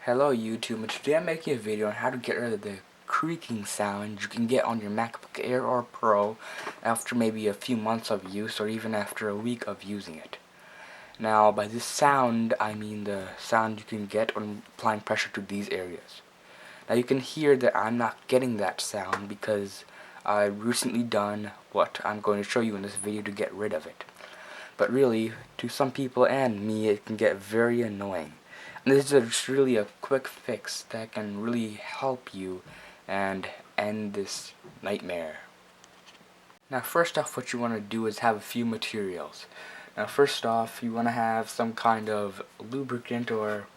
Hello YouTube, and today I'm making a video on how to get rid of the creaking sound you can get on your MacBook Air or Pro after maybe a few months of use or even after a week of using it. Now by this sound I mean the sound you can get when applying pressure to these areas. Now you can hear that I'm not getting that sound because I've recently done what I'm going to show you in this video to get rid of it. But really, to some people and me, it can get very annoying. And this is just really a quick fix that can really help you and end this nightmare. Now first off, what you want to do is have a few materials. Now first off, you want to have some kind of lubricant, or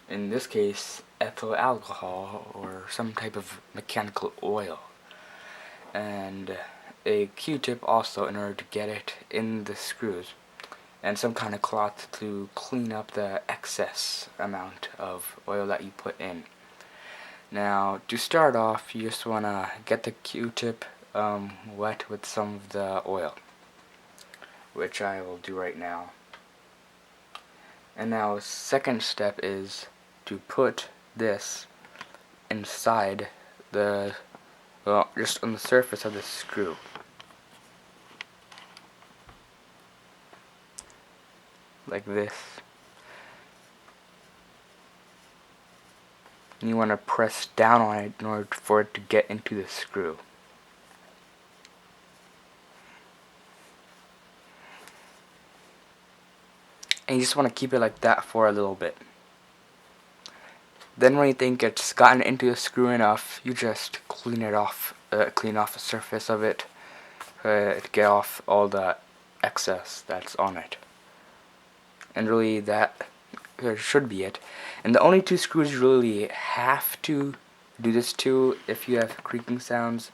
in this case ethyl alcohol, or some type of mechanical oil, and a Q-tip also in order to get it in the screws, and some kind of cloth to clean up the excess amount of oil that you put in. Now to start off, you just want to get the Q-tip wet with some of the oil, which I will do right now. And now second step is to put this inside the, well, just on the surface of the screw. Like this. And you want to press down on it in order for it to get into the screw. And you just want to keep it like that for a little bit. Then when you think it's gotten into the screw enough, you just clean it off, clean off the surface of it, to get off all the excess that's on it. And really that should be it. And the only two screws you really have to do this to if you have creaking sounds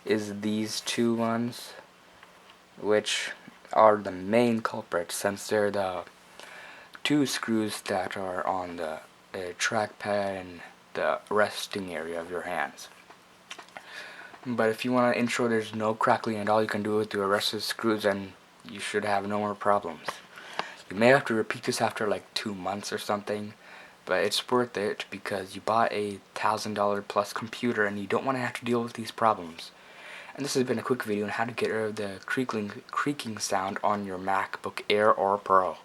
is these two ones, which are the main culprits since they're the two screws that are on the trackpad and the resting area of your hands. But if you want to ensure there's no crackling at all, you can do it with the rest of the screws and you should have no more problems. You may have to repeat this after like 2 months or something, but it's worth it because you bought a $1,000 plus computer and you don't want to have to deal with these problems. And this has been a quick video on how to get rid of the creaking sound on your MacBook Air or Pro.